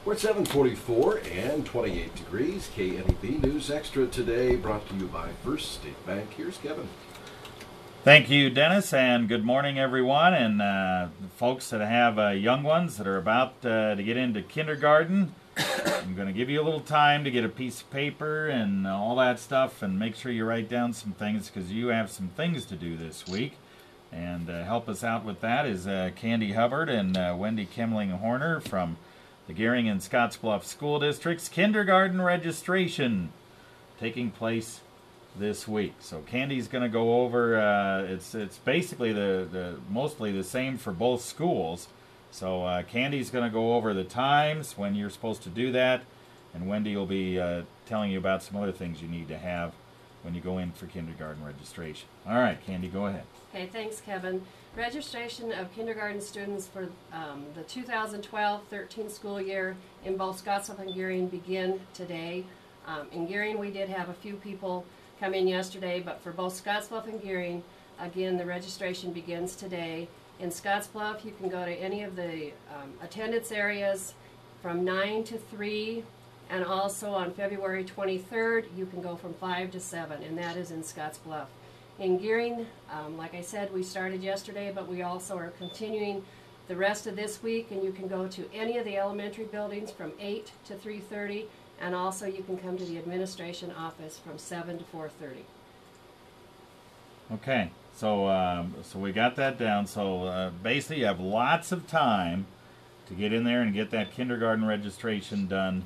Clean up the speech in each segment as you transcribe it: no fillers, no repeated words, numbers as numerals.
We're at 7:44 and 28 degrees. KNEB News Extra today brought to you by First State Bank. Here's Kevin. Thank you, Dennis, and good morning, everyone. And folks that have young ones that are about to get into kindergarten, I'm going to give you a little time to get a piece of paper and all that stuff, and make sure you write down some things because you have some things to do this week. And help us out with that is Candy Hubbard and Wendy Kemling-Horner from the Gering and Scottsbluff School Districts. Kindergarten registration taking place this week. So Candy's going to go over, it's basically mostly the same for both schools. So Candy's going to go over the times when you're supposed to do that, and Wendy will be telling you about some other things you need to have when you go in for kindergarten registration. All right, Candy, go ahead. Okay, thanks, Kevin. Registration of kindergarten students for the 2012-13 school year in both Scottsbluff and Gering begin today. In Gering, we did have a few people come in yesterday, but for both Scottsbluff and Gering, again, the registration begins today. In Scottsbluff, you can go to any of the attendance areas from 9 to 3, and also on February 23rd, you can go from 5 to 7, and that is in Scottsbluff. In Gering, like I said, we started yesterday, but we also are continuing the rest of this week, and you can go to any of the elementary buildings from 8 to 3:30, and also you can come to the administration office from 7 to 4:30. Okay, so we got that down. So basically you have lots of time to get in there and get that kindergarten registration done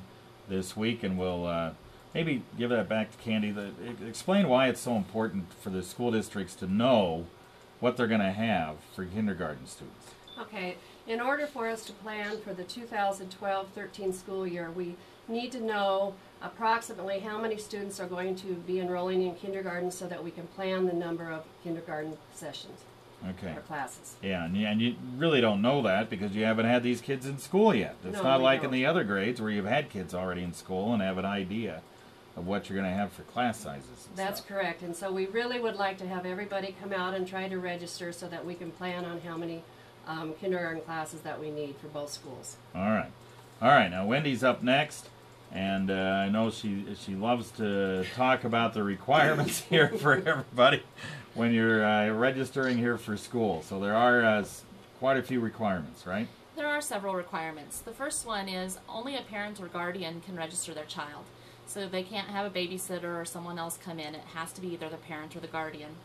this week, and we'll maybe give that back to Candy. Explain why it's so important for the school districts to know what they're going to have for kindergarten students. Okay, in order for us to plan for the 2012-13 school year, we need to know approximately how many students are going to be enrolling in kindergarten so that we can plan the number of kindergarten sessions. Okay. Or classes. Yeah, and you really don't know that because you haven't had these kids in school yet. It's not like in the other grades where you've had kids already in school and have an idea of what you're going to have for class sizes. That's correct, and so we really would like to have everybody come out and try to register so that we can plan on how many kindergarten classes that we need for both schools. All right. Now Wendy's up next, and I know she loves to talk about the requirements here for everybody when you're registering here for school. So there are quite a few requirements, right? There are several requirements. The first one is only a parent or guardian can register their child. So they can't have a babysitter or someone else come in. It has to be either the parent or the guardian.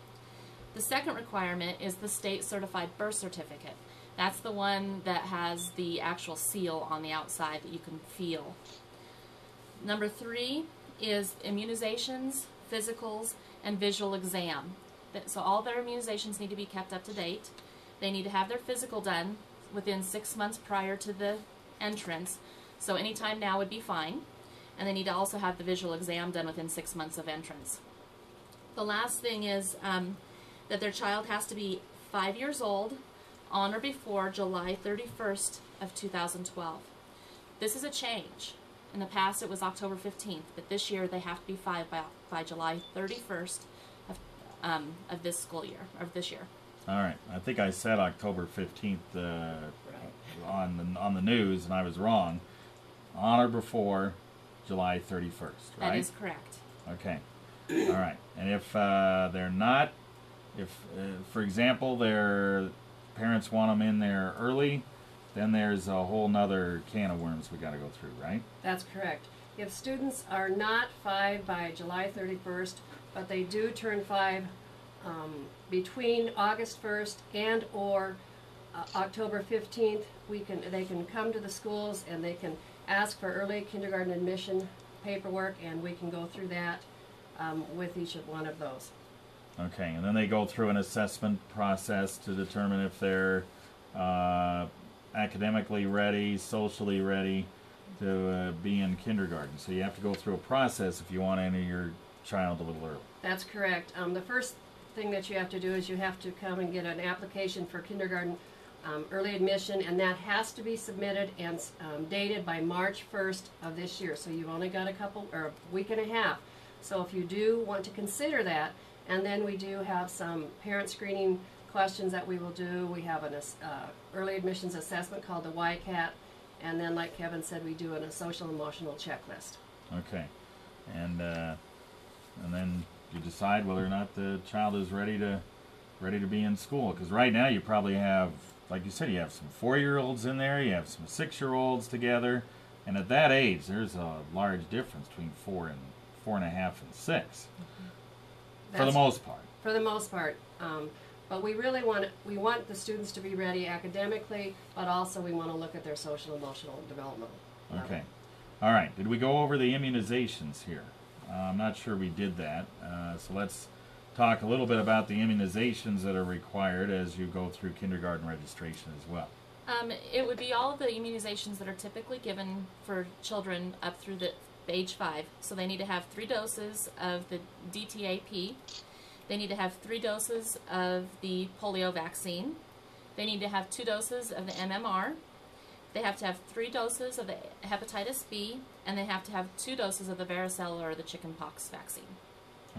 The second requirement is the state certified birth certificate. That's the one that has the actual seal on the outside that you can feel. Number 3 is immunizations, physicals, and visual exam. So all their immunizations need to be kept up to date. They need to have their physical done within 6 months prior to the entrance. So any time now would be fine. And they need to also have the visual exam done within 6 months of entrance. The last thing is that their child has to be 5 years old on or before July 31st of 2012. This is a change. In the past it was October 15th, but this year they have to be 5 by July 31st of this school year, or this year. All right. I think I said October 15th on the news, and I was wrong. On or before July 31st, right? That is correct. Okay. All right. And if they're not, for example, their parents want them in there early, then there's a whole nother can of worms we got to go through, right? That's correct. If students are not 5 by July 31st, but they do turn 5 between August 1st and or October 15th, they can come to the schools and they can ask for early kindergarten admission paperwork, and we can go through that with each of one of those. Okay, and then they go through an assessment process to determine if they're academically ready, socially ready to be in kindergarten. So you have to go through a process if you want to enter your child a little early. That's correct. The first thing that you have to do is you have to come and get an application for kindergarten early admission, and that has to be submitted and dated by March 1st of this year. So you've only got a week and a half. So if you do want to consider that, and then we do have some parent screening questions that we will do. We have an early admissions assessment called the YCAT, And then, like Kevin said, we do a social emotional checklist. Okay. And then you decide whether or not the child is ready to be in school. Because right now you probably have, like you said, you have some 4-year-olds in there, you have some 6-year-olds together, and at that age there's a large difference between 4.5 and 6. For the most part. For the most part. But we really want the students to be ready academically, but also we want to look at their social emotional development. Okay. All right. Did we go over the immunizations here? I'm not sure we did that. So let's talk a little bit about the immunizations that are required as you go through kindergarten registration as well. It would be all of the immunizations that are typically given for children up through the age 5. So they need to have 3 doses of the DTaP. They need to have 3 doses of the polio vaccine. They need to have 2 doses of the MMR. They have to have 3 doses of the hepatitis B, and they have to have 2 doses of the varicella or the chickenpox vaccine.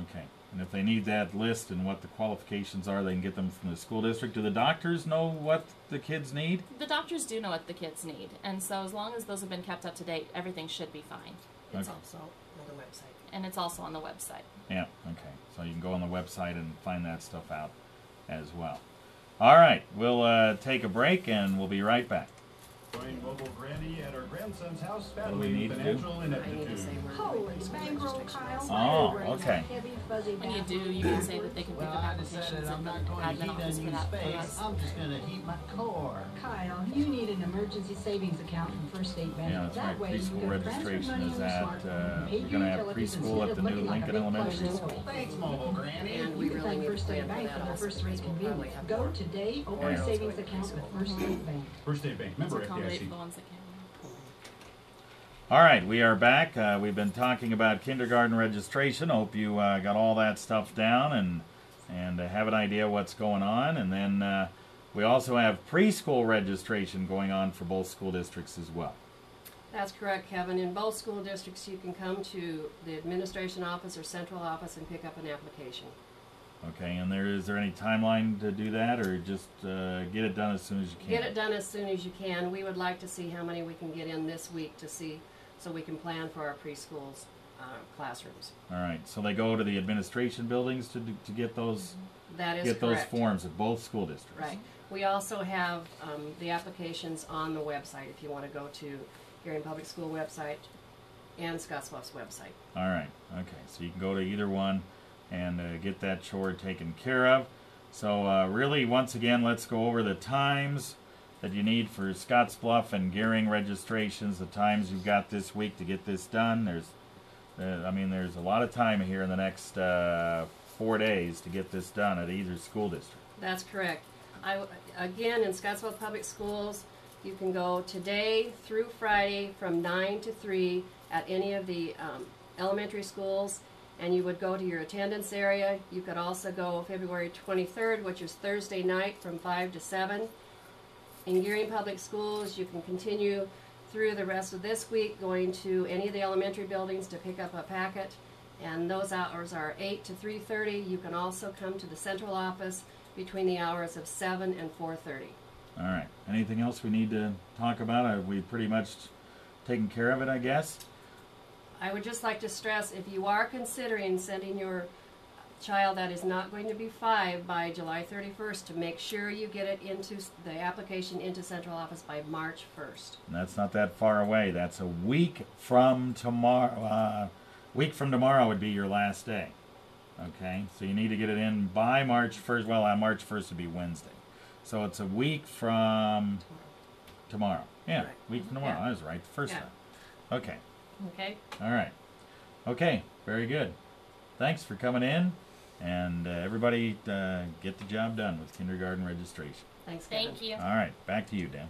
Okay. And if they need that list and what the qualifications are, they can get them from the school district. Do the doctors know what the kids need? The doctors do know what the kids need, and so as long as those have been kept up to date, everything should be fine. It's Okay. also on the website. And it's also on the website. Yeah, okay. So you can go on the website and find that stuff out as well. All right, we'll take a break and we'll be right back. Join mobile Granny at her grandson's house What do we need battling to do? financial I need to ineptitude. say we're Holy ready for bankroll, registration. Kyle. Oh, okay. Heavy, fuzzy When you bathroom do, you can say that they can pick Well, up I decided applications I'm in the not going to admin heat office for unused that for space. us. I'm just going to heat my core. Kyle, you need an emergency savings account from First State Bank. Yeah, that's that right. way you Preschool can transfer registration money is on your at, smartphone, pay you're your going to have utilities preschool instead at of the new looking like a Lincoln big Elementary plush School. display. Thanks, mobile Granny. And You we can really thank need to First State plan for Bank that for their also, first rate because we'll probably convenience. have Go more. today, open Yeah. a savings account with First State Bank. First State Bank, To member accommodate FDIC. the ones that can. All right, we are back. We've been talking about kindergarten registration. Hope you got all that stuff down and have an idea what's going on. And then we also have preschool registration going on for both school districts as well. That's correct, Kevin. In both school districts, you can come to the administration office or central office and pick up an application. Okay, and is there any timeline to do that, or just get it done as soon as you can? Get it done as soon as you can. We would like to see how many we can get in this week to see, so we can plan for our preschools classrooms. All right, so they go to the administration buildings to get those That is get those correct. forms at both school districts. Right. We also have the applications on the website if you want to go to Gering Public School website and Scottsbluff's website. All right. Okay. So you can go to either one and get that chore taken care of. So really, once again, let's go over the times that you need for Scottsbluff and Gering registrations. The times you've got this week to get this done. There's a lot of time here in the next 4 days to get this done at either school district. That's correct. Again, in Scottsbluff Public Schools, you can go today through Friday from 9 to 3 at any of the elementary schools, and you would go to your attendance area. You could also go February 23rd, which is Thursday night, from 5 to 7. In Gering Public Schools, you can continue through the rest of this week going to any of the elementary buildings to pick up a packet, and those hours are 8 to 3:30. You can also come to the central office between the hours of 7 and 4:30. All right. Anything else we need to talk about? Have we pretty much taken care of it, I guess? I would just like to stress, if you are considering sending your child that is not going to be 5 by July 31st, to make sure you get it into the application into central office by March 1st. And that's not that far away. That's a week from tomorrow. Week from tomorrow would be your last day. Okay, so you need to get it in by March 1st. Well, March 1st would be Wednesday. So it's a week from tomorrow. Yeah, Right. week from tomorrow. Yeah. I was right the first Yeah. time. Okay, Okay? all right. Okay, very good. Thanks for coming in. And everybody get the job done with kindergarten registration. Thanks, Kevin. Thank you. All right, back to you, Dan.